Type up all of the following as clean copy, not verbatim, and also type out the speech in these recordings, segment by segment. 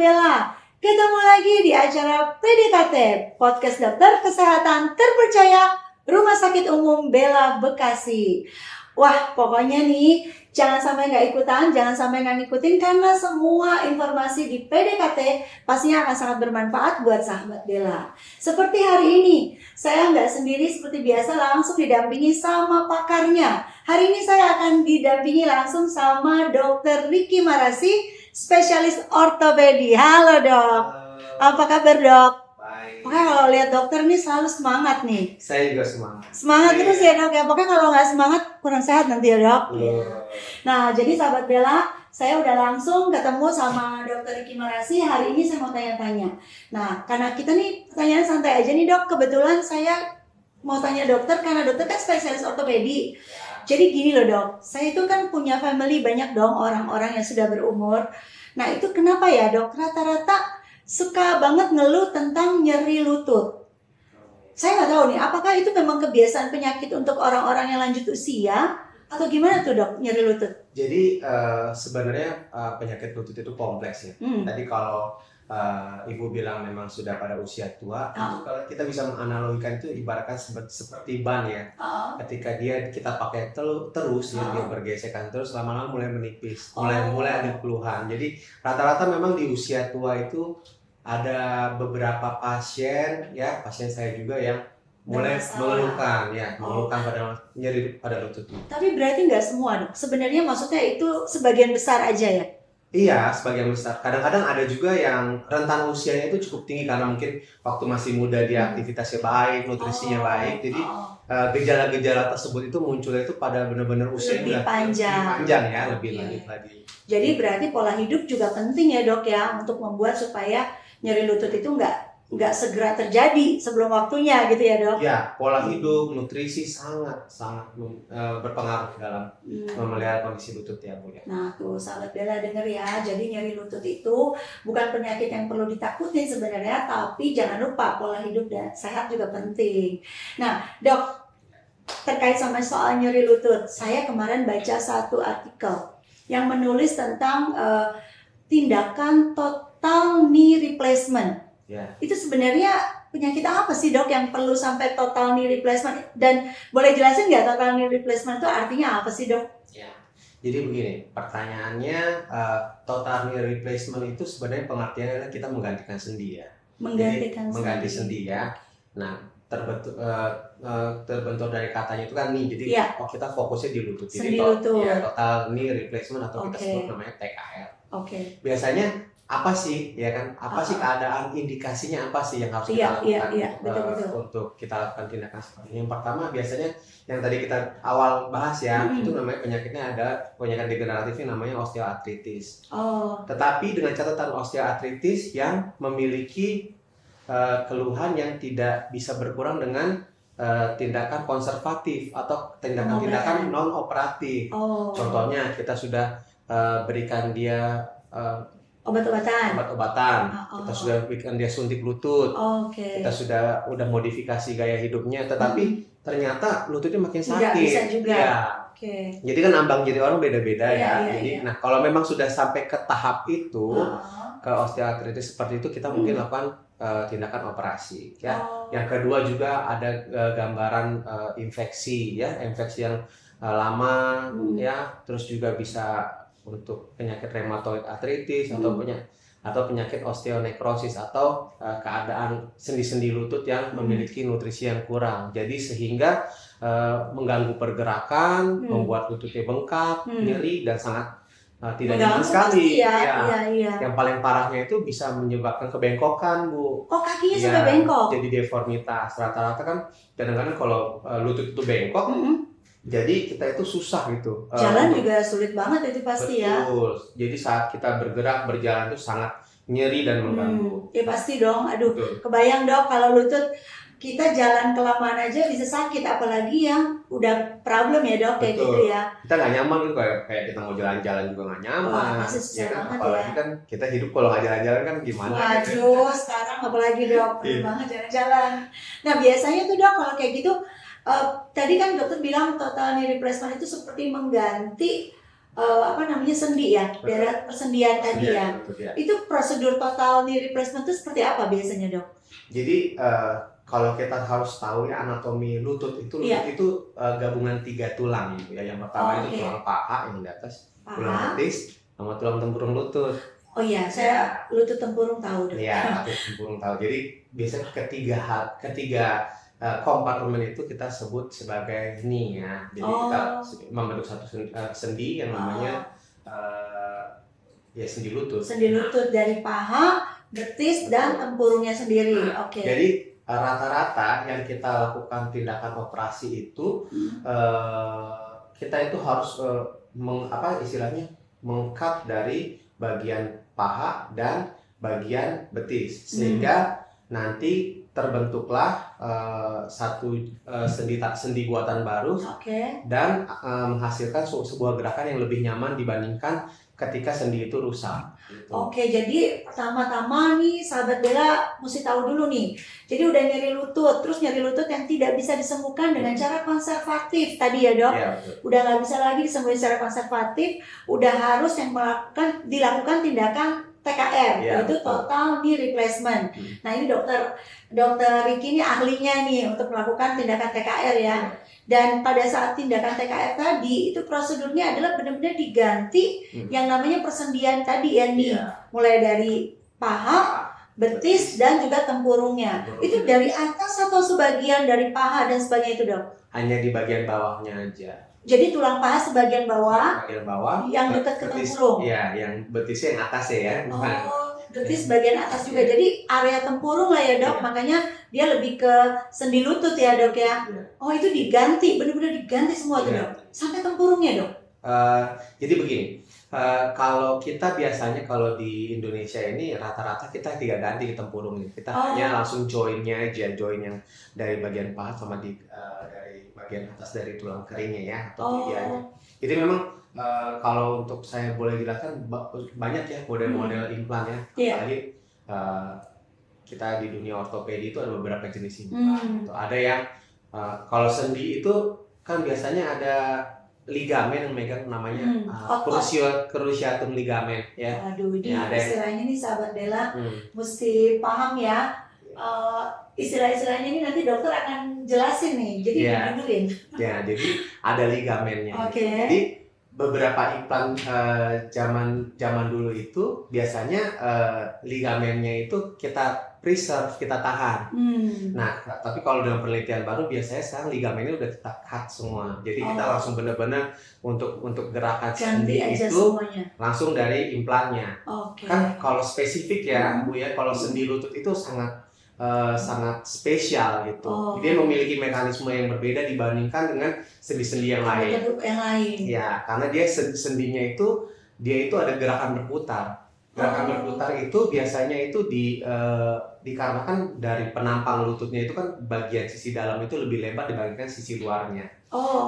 Bella, ketemu lagi di acara PDKT, Podcast Dokter Kesehatan Terpercaya Rumah Sakit Umum Bella Bekasi. Wah, pokoknya nih, jangan sampai nggak ikutan, jangan sampai nggak ngikutin, karena semua informasi di PDKT pastinya akan sangat bermanfaat buat sahabat Bella. Seperti hari ini, saya nggak sendiri seperti biasa, langsung didampingi sama pakarnya. Hari ini saya akan didampingi langsung sama Dr. Ricky Marasi, spesialis ortopedi. Halo dok, apa kabar dok? Baik. Pokoknya kalau lihat dokter nih selalu semangat nih. Saya juga semangat. Semangat terus ya dok ya. Pokoknya kalau nggak semangat kurang sehat nanti ya dok. Nah jadi sahabat Bella, saya udah langsung ketemu sama Dr. Ricky Marasi. Hari ini saya mau tanya-tanya. Nah karena kita nih pertanyaan santai aja nih dok. Kebetulan saya mau tanya dokter karena dokter kan spesialis ortopedi. Jadi gini loh dok, saya itu kan punya family banyak dong orang-orang yang sudah berumur. Nah itu kenapa ya dok, rata-rata suka banget ngeluh tentang nyeri lutut. Saya nggak tahu nih, apakah itu memang kebiasaan penyakit untuk orang-orang yang lanjut usia atau gimana tuh dok, nyeri lutut? Jadi sebenarnya penyakit lutut itu kompleks ya. Tadi kalau ibu bilang memang sudah pada usia tua, itu kalau kita bisa menganalogikan itu ibaratkan seperti ban ya. Ketika kita pakai terus ya, dia bergesekan terus, lama-lama mulai menipis, mulai ada keluhan. Jadi rata-rata memang di usia tua itu ada beberapa pasien saya juga yang mulai mengeluhkan pada nyeri pada lutut. Tapi berarti nggak semua dok. Sebenarnya maksudnya itu sebagian besar aja ya? Iya, sebagian besar. Kadang-kadang ada juga yang rentan usianya itu cukup tinggi karena mungkin waktu masih muda dia aktivitasnya baik, nutrisinya baik. Jadi gejala-gejala tersebut itu munculnya itu pada benar-benar usia lebih panjang ya, lebih lanjut lagi. Jadi berarti pola hidup juga penting ya dok ya, untuk membuat supaya nyeri lutut itu nggak segera terjadi sebelum waktunya gitu ya dok? Ya, pola hidup, nutrisi sangat berpengaruh dalam memelihara kondisi lutut ya Bu ya. Nah tuh sahabat Bella denger ya, jadi nyeri lutut itu bukan penyakit yang perlu ditakutin sebenarnya, tapi jangan lupa pola hidup dan sehat juga penting. Nah dok, terkait sama soal nyeri lutut, saya kemarin baca satu artikel yang menulis tentang tindakan total knee replacement. Ya. Itu sebenarnya penyakit apa sih dok yang perlu sampai total knee replacement? Dan boleh jelasin nggak total knee replacement itu artinya apa sih dok? Ya. Jadi begini, pertanyaannya total knee replacement itu sebenarnya pengertiannya adalah kita menggantikan sendi ya. Mengganti sendi ya. Nah terbentuk dari katanya itu kan knee, jadi kita fokusnya di lutut. Jadi total knee replacement atau kita sebut namanya TKR. Biasanya apa sih ya kan, sih keadaan, indikasinya apa sih yang harus kita lakukan untuk kita lakukan tindakan seperti ini. Yang pertama biasanya yang tadi kita awal bahas ya, itu namanya penyakitnya ada penyakit degeneratif yang namanya osteoartritis. Tetapi dengan catatan osteoartritis yang memiliki keluhan yang tidak bisa berkurang dengan tindakan konservatif atau tindakan non operatif. Contohnya kita sudah berikan dia obat-obatan, kita sudah berikan dia suntik lutut, kita sudah modifikasi gaya hidupnya, tetapi ternyata lututnya makin sakit. Tidak bisa juga. Ya. Jadi kan ambang jadi orang beda-beda ya. Jadi nah kalau memang sudah sampai ke tahap itu, ke osteoartritis seperti itu, kita mungkin lakukan tindakan operasi ya. Yang kedua juga ada gambaran infeksi ya, infeksi yang lama ya, terus juga bisa untuk penyakit rheumatoid arthritis atau penyakit osteonekrosis atau keadaan sendi-sendi lutut yang memiliki nutrisi yang kurang. Jadi sehingga mengganggu pergerakan, membuat lututnya bengkak, nyeri dan sangat tidak nyaman sekali. Yang paling parahnya itu bisa menyebabkan kebengkokan, Bu. Kakinya sudah bengkok. Jadi deformitas. Rata-rata kan kadang-kadang kalau lutut itu bengkok, jadi kita itu susah gitu. Jalan juga sulit banget itu pasti. Betul. Jadi saat kita berjalan itu sangat nyeri dan mengganggu. Ya pasti dong. Aduh, kebayang dok kalau lutut kita jalan kelamaan aja bisa sakit, apalagi yang udah problem ya dok, kayak gitu ya. Kita nggak nyaman gitu, kayak kita mau jalan-jalan juga nggak nyaman. Ya kan? Apalagi kan kita hidup kalau nggak jalan-jalan kan gimana? Waduh, sekarang apalagi dok, perlu banget jalan-jalan. Nah biasanya tuh dok kalau kayak gitu, tadi kan dokter bilang total knee replacement itu seperti mengganti sendi ya, daerah persendian tadi ya. Lutut, ya. Itu prosedur total knee replacement itu seperti apa biasanya, Dok? Jadi kalau kita harus tahu ya anatomi lutut itu gabungan 3 tulang gitu ya. Yang pertama itu tulang paha yang di atas, tulang betis, sama tulang tempurung lutut. Oh iya, saya lutut tempurung tahu, Dok. Iya, lutut tempurung tahu. Jadi biasanya ketiga kompartemen itu kita sebut sebagai knee ya. Jadi kita membentuk satu sendi yang namanya sendi lutut. Sendi lutut dari paha, betis, dan tempurungnya sendiri. Oke. Jadi rata-rata yang kita lakukan tindakan operasi itu kita itu harus meng-cut dari bagian paha dan bagian betis sehingga nanti terbentuklah satu sendi buatan baru dan menghasilkan sebuah gerakan yang lebih nyaman dibandingkan ketika sendi itu rusak. Gitu. Oke, jadi pertama-tama nih sahabat Bella mesti tahu dulu nih. Jadi udah nyeri lutut, terus nyeri lutut yang tidak bisa disembuhkan dengan cara konservatif tadi ya, Dok. Ya, udah nggak bisa lagi disembuhin secara konservatif, udah harus yang dilakukan tindakan TKR, yaitu total knee replacement. Nah ini dokter Ricky ini ahlinya nih untuk melakukan tindakan TKR ya. Dan pada saat tindakan TKR tadi itu prosedurnya adalah benar-benar diganti yang namanya persendian tadi ya nih, mulai dari paha, betis dan juga tempurungnya. Itu dari atas atau sebagian dari paha dan sebagainya itu, Dok? Hanya di bagian bawahnya aja. Jadi tulang paha sebagian bawah, yang dekat ke tempurung. Iya, yang betisnya yang atas ya. Betis bagian atas juga. Jadi area tempurung lah ya, Dok. Makanya dia lebih ke sendi lutut ya, Dok ya. Oh, itu diganti, benar-benar diganti semua tuh, Dok. Sampai tempurungnya, Dok. Jadi begini. Kalau kita biasanya kalau di Indonesia ini rata-rata kita tidak ganti ke tempurungnya. Kita hanya langsung joinnya aja, join yang dari bagian paha sama dari bagian atas dari tulang keringnya ya atau tibianya. Jadi memang kalau untuk saya boleh jelaskan banyak ya model-model implan ya. Apalagi kita di dunia ortopedi itu ada beberapa jenis implan. Ada yang kalau sendi itu kan biasanya ada ligamen yang megang namanya cruciatum ligamen ya. Aduh, ini istilahnya nih sahabat Bella mesti paham ya. Istilah-istilahnya ini nanti dokter akan jelasin nih. Jadi didengerin. Ya, jadi ada ligamennya. Jadi beberapa implan zaman dulu itu biasanya ligamennya itu kita preserve, kita tahan. Nah, tapi kalau dalam penelitian baru biasanya sekarang ligamennya udah kita cut semua. Jadi kita langsung benar-benar untuk gerakan sendi itu semuanya langsung dari implannya. Kan kalau spesifik ya Bu ya, kalau sendi lutut itu sangat spesial gitu. Dia memiliki mekanisme yang berbeda dibandingkan dengan sendi-sendi yang lain. Ya, karena dia sendinya itu ada gerakan berputar. Gerakan berputar itu biasanya itu dikarenakan dari penampang lututnya itu kan bagian sisi dalam itu lebih lebar dibandingkan sisi luarnya.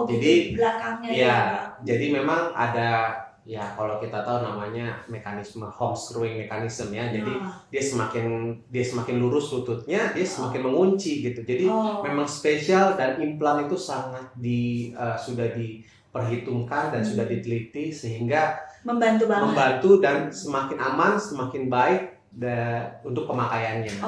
Jadi belakangnya ya. Jadi memang ada ya kalau kita tahu namanya mekanisme homescrewing mechanism ya. Jadi dia semakin lurus lututnya, dia semakin mengunci gitu. Jadi memang spesial dan implan itu sangat sudah diperhitungkan dan sudah diteliti sehingga membantu dan semakin aman, semakin baik untuk pemakaiannya.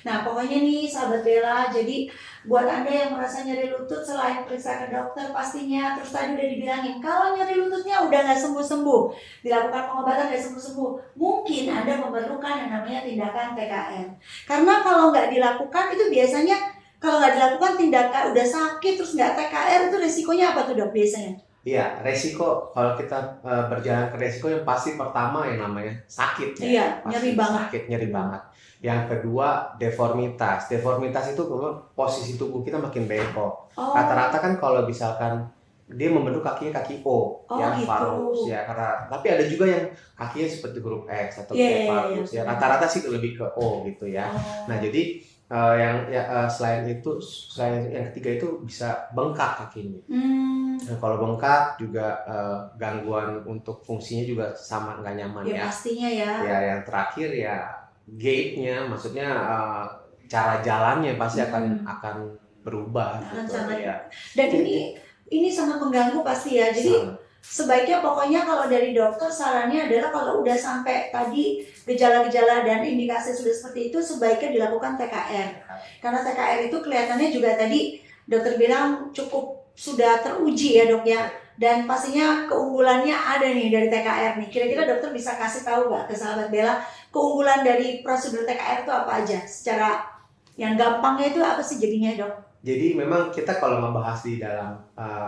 Nah pokoknya nih sahabat Bella, jadi buat Anda yang merasa nyeri lutut selain periksa ke dokter pastinya, terus tadi udah dibilangin kalau nyeri lututnya udah nggak sembuh-sembuh, dilakukan pengobatan nggak sembuh-sembuh, mungkin Anda memerlukan yang namanya tindakan TKR. Karena kalau nggak dilakukan itu biasanya, kalau nggak dilakukan tindakan udah sakit terus nggak TKR itu resikonya apa tuh, Dok, biasanya? Iya, resiko kalau kita berjalan ke resiko yang pasti pertama yang namanya sakit ya. Iya, nyeri banget. Sakit, nyeri banget. Yang kedua deformitas. Deformitas itu memang posisi tubuh kita makin bengkok. Rata-rata kan kalau misalkan dia membentuk kakinya kaki O, varus ya. Tapi ada juga yang kakinya seperti huruf X atau varus ya. Rata-rata sih lebih ke O gitu ya. Nah jadi selain yang ketiga itu bisa bengkak kakinya. Nah, kalau bengkak juga gangguan untuk fungsinya juga sama nggak nyaman ya. Pastinya ya. Ya yang terakhir ya gait-nya, maksudnya cara jalannya pasti akan berubah. Dan ini sangat mengganggu pasti ya. Jadi sebaiknya pokoknya kalau dari dokter sarannya adalah kalau udah sampai tadi gejala-gejala dan indikasi sudah seperti itu sebaiknya dilakukan TKR. Karena TKR itu kelihatannya juga tadi dokter bilang cukup sudah teruji ya dok ya. Dan pastinya keunggulannya ada nih dari TKR nih. Kira-kira dokter bisa kasih tahu nggak ke sahabat Bella keunggulan dari prosedur TKR itu apa aja? Secara yang gampangnya itu apa sih jadinya dok? Jadi memang kita kalau membahas di dalam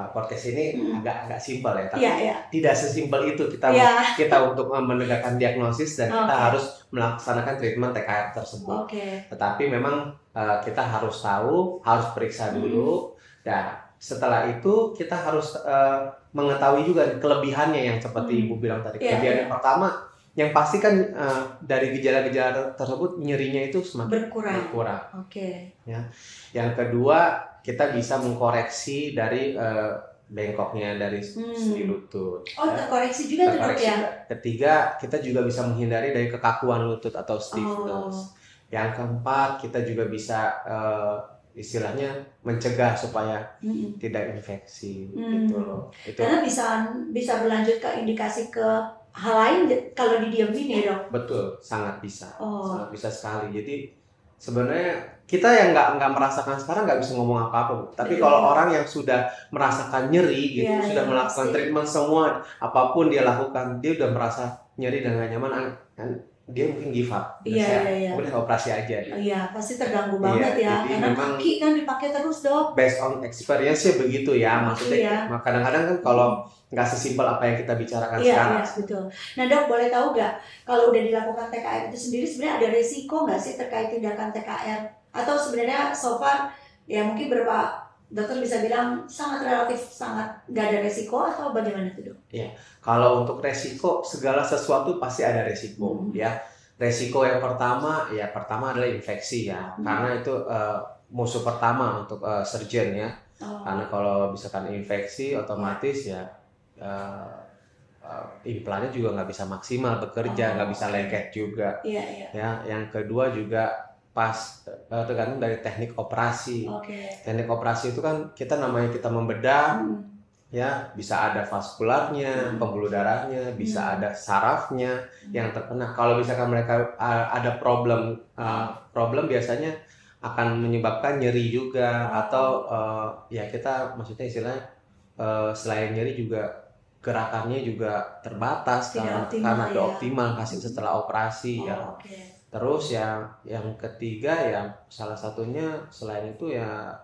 podcast ini agak simpel ya, tapi tidak sesimpel itu kita untuk menegakkan diagnosis dan kita harus melaksanakan treatment TKR tersebut. Tetapi memang kita harus tahu, harus periksa dulu, dan setelah itu kita harus mengetahui juga kelebihannya yang seperti Ibu bilang tadi. Kelebihan yang pertama, yang pasti kan dari gejala-gejala tersebut nyerinya itu semakin berkurang. Ya. Yang kedua, kita bisa mengkoreksi dari bengkoknya dari sendi lutut. Terkoreksi juga dok ya. Ketiga, kita juga bisa menghindari dari kekakuan lutut atau stiffness. Yang keempat, kita juga bisa istilahnya mencegah supaya tidak infeksi gitu loh. Karena bisa berlanjut ke indikasi ke hal lain kalau didiemin ya dok? Betul, sangat bisa. Sangat bisa sekali. Jadi sebenarnya kita yang nggak merasakan sekarang nggak bisa ngomong apa-apa, Bu. Tapi kalau orang yang sudah merasakan nyeri gitu, sudah melakukan treatment semua, apapun dia lakukan, dia udah merasa nyeri dan nggak nyaman, dia mungkin give up. Udah operasi aja. Iya, pasti terganggu banget ya. Karena kaki kan dipakai terus dok. Based on experience-nya begitu ya. Maksudnya kadang-kadang kan kalau nggak sesimpel apa yang kita bicarakan sekarang. Iya, betul. Nah dok, boleh tahu nggak kalau udah dilakukan TKR itu sendiri sebenarnya ada resiko nggak sih terkait tindakan TKR? Atau sebenarnya so far ya mungkin berapa dokter bisa bilang sangat relatif sangat nggak ada resiko atau bagaimana tuh dok? Iya, kalau untuk resiko segala sesuatu pasti ada resiko ya. Resiko yang pertama adalah infeksi ya, karena itu musuh pertama untuk surgeon ya. Karena kalau misalkan infeksi otomatis ya implannya juga nggak bisa maksimal bekerja, nggak bisa lengket juga. Ya, yang kedua juga tergantung dari teknik operasi. Teknik operasi itu kan kita membedah, ya bisa ada vaskularnya, pembuluh darahnya, bisa ada sarafnya yang terkena. Kalau misalkan mereka ada problem biasanya akan menyebabkan nyeri juga atau ya kita maksudnya istilahnya selain nyeri juga gerakannya juga terbatas karena tidak optimal hasil setelah operasi ya. Terus yang ketiga ya salah satunya selain itu ya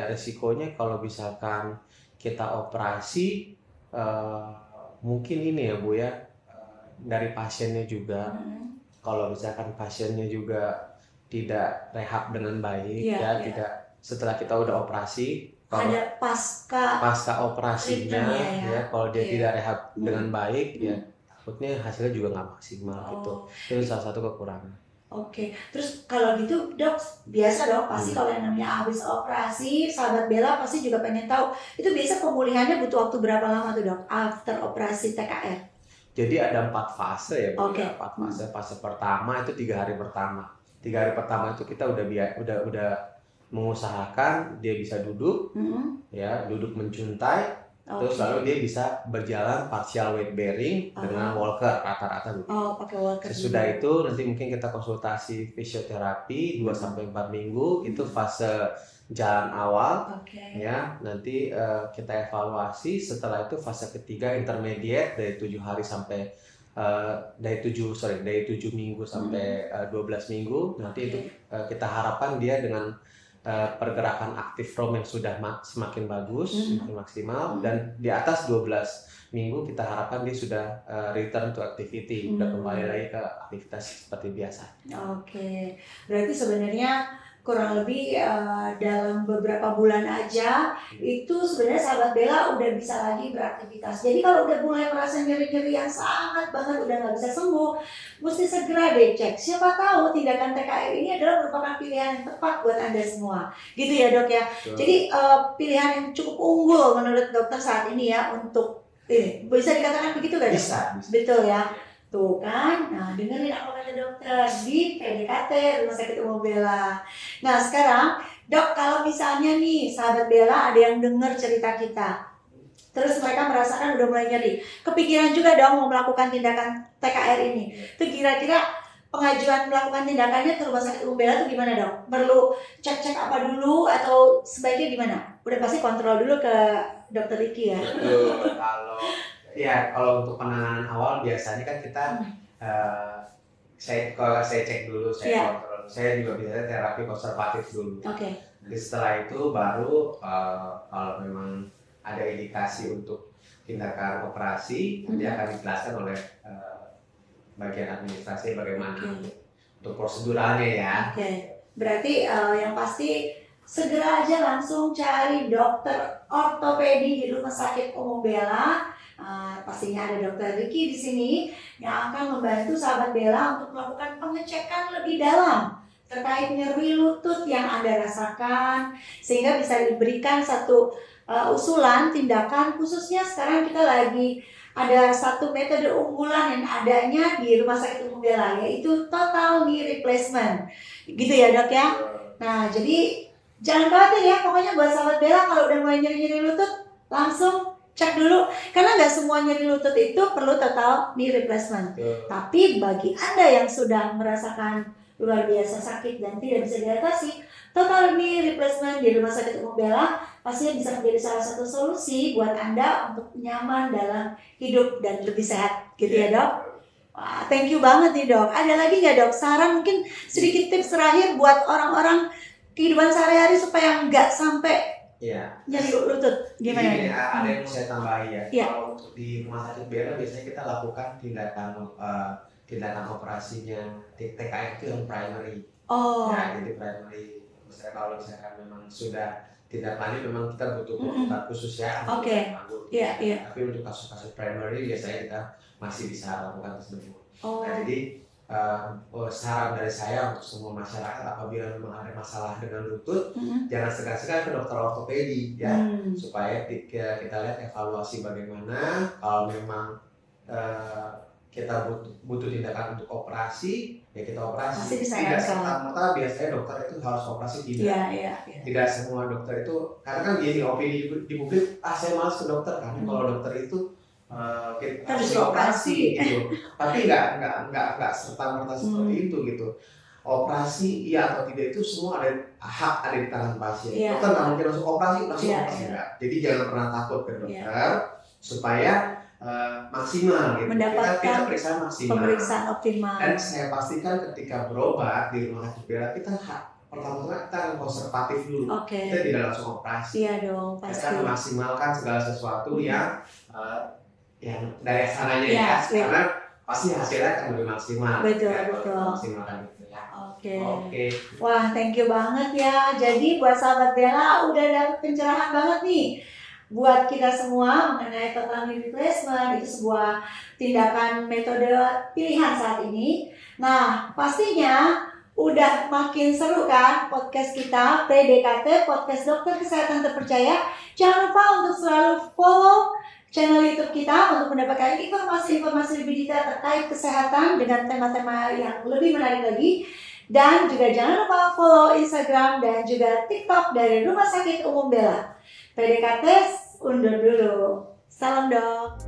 resikonya kalau misalkan kita operasi mungkin ini ya Bu ya dari pasiennya juga kalau misalkan pasiennya juga tidak rehab dengan baik tidak setelah kita udah operasi ada pasca operasinya ya kalau dia tidak rehab dengan baik ya takutnya hasilnya juga nggak maksimal gitu. Itu salah satu kekurangan. Terus kalau gitu dok, biasa dok, pasti kalau yang namanya habis operasi, sahabat Bella pasti juga pengen tahu, itu biasa pemulihannya butuh waktu berapa lama tuh dok, after operasi TKR? Jadi ada 4 fase ya Bu, 4 fase. Fase pertama itu 3 hari pertama. 3 hari pertama itu kita udah mengusahakan dia bisa duduk, ya duduk mencuntai. Terus lalu dia bisa berjalan partial weight bearing dengan walker rata-rata dulu. Pakai walker. Sesudah itu nanti mungkin kita konsultasi fisioterapi 2-4 minggu itu fase jalan awal. Ya, nanti kita evaluasi setelah itu fase ketiga intermediate dari 7 hari sampai dari 7 minggu sampai 12 minggu. Nanti itu kita harapkan dia dengan pergerakan aktif ROM yang sudah semakin bagus, semakin maksimal, dan di atas 12 minggu kita harapkan dia sudah return to activity, sudah kembali lagi ke aktivitas seperti biasa. Berarti sebenarnya kurang lebih dalam beberapa bulan aja itu sebenarnya sahabat Bella udah bisa lagi beraktivitas. Jadi kalau udah mulai merasa nyeri-nyeri yang sangat banget udah nggak bisa sembuh, mesti segera deh cek. Siapa tahu tindakan TKR ini adalah merupakan pilihan yang tepat buat Anda semua. Gitu ya dok ya. Jadi pilihan yang cukup unggul menurut dokter saat ini ya untuk bisa dikatakan begitu kan? Bisa. Betul ya. Tuh kan, nah dengerin apa kata dokter di PDKT Rumah Sakit Umum Bella. Nah sekarang dok, kalau misalnya nih sahabat Bella ada yang denger cerita kita, terus mereka merasakan udah mulai nyeri, kepikiran juga dong mau melakukan tindakan TKR ini. Itu kira-kira pengajuan melakukan tindakannya ke Rumah Sakit Umum Bella itu gimana dong? Perlu cek-cek apa dulu atau sebaiknya gimana? Udah pasti kontrol dulu ke Dokter Ricky ya. Betul. Kalau untuk penanganan awal biasanya kan kita kalau saya cek dulu, saya kontrol. Saya juga biasanya terapi konservatif dulu. Oke. Jadi setelah itu baru kalau memang ada indikasi untuk tindakan operasi, nanti akan dijelaskan oleh bagian administrasi bagaimana untuk proseduralnya ya. Oke. Berarti yang pasti segera aja langsung cari dokter ortopedi di Rumah Sakit Umum Bella. Pastinya ada Dokter Ricky di sini yang akan membantu sahabat Bella untuk melakukan pengecekan lebih dalam terkait nyeri lutut yang Anda rasakan, sehingga bisa diberikan satu usulan tindakan. Khususnya sekarang kita lagi ada satu metode unggulan yang adanya di Rumah Sakit Umum Bella, yaitu total knee replacement. Gitu ya dok ya. Nah jadi jangan khawatir ya, pokoknya buat sahabat Bella kalau udah mulai nyeri-nyeri lutut langsung cek dulu, karena nggak semua nyeri lutut itu perlu total knee replacement. Tapi bagi Anda yang sudah merasakan luar biasa sakit dan tidak bisa diatasi, total knee replacement di Rumah Sakit Umum Bella pastinya bisa menjadi salah satu solusi buat Anda untuk nyaman dalam hidup dan lebih sehat, gitu ya dok. Wah, thank you banget nih dok. Ada lagi nggak dok saran, mungkin sedikit tips terakhir buat orang-orang kehidupan sehari-hari supaya nggak sampai nyeri lutut? Gimana? Ini ada yang mau saya tambahi ya. Kalau untuk di Rumah Sakit Bella biasanya kita lakukan tindakan operasinya TKR itu yang primary. Jadi primary. Misalnya kalau misalkan memang sudah tindak lanjut, memang kita butuh konsultan khusus ya. Tapi untuk kasus-kasus primary biasanya kita masih bisa lakukan tersebut. Jadi saran dari saya untuk semua masyarakat, apabila memang ada masalah dengan lutut, jangan segan-segan ke dokter ortopedi ya, supaya kita lihat evaluasi bagaimana. Kalau memang kita butuh tindakan untuk operasi, ya kita operasi. Tidak serta-merta biasanya dokter itu harus operasi, tidak semua dokter itu, karena kan gini, opini di publik, saya malas ke dokter karena kalau dokter itu harus operasi gitu. Tapi nggak serta-merta seperti itu gitu. Operasi iya atau tidak itu semua ada di tangan pasien. Dokter nggak mungkin langsung operasi enggak. Jadi jangan pernah takut ke dokter supaya maksimal gitu. Kita periksa maksimal. Pemeriksaan optimal. Dan saya pastikan ketika berobat di Rumah Sakit Bella kita pertama-tama kita akan konservatif dulu. Kita tidak langsung operasi. Iya dong, pasti. Kita memaksimalkan segala sesuatu yang dari sananya karena pasti hasilnya akan lebih maksimal. Betul. Maksimalkan itu ya. Oke. Wah, thank you banget ya. Jadi buat sahabat Bella udah dapet pencerahan banget nih buat kita semua mengenai total knee replacement. Itu sebuah tindakan metode pilihan saat ini. Nah, pastinya udah makin seru kan podcast kita PDKT, Podcast Dokter Kesehatan Terpercaya. Jangan lupa untuk selalu follow channel YouTube kita untuk mendapatkan informasi-informasi lebih detail terkait kesehatan dengan tema-tema yang lebih menarik lagi. Dan juga jangan lupa follow Instagram dan juga TikTok dari Rumah Sakit Umum Bella. PDKT undur dulu. Salam dok.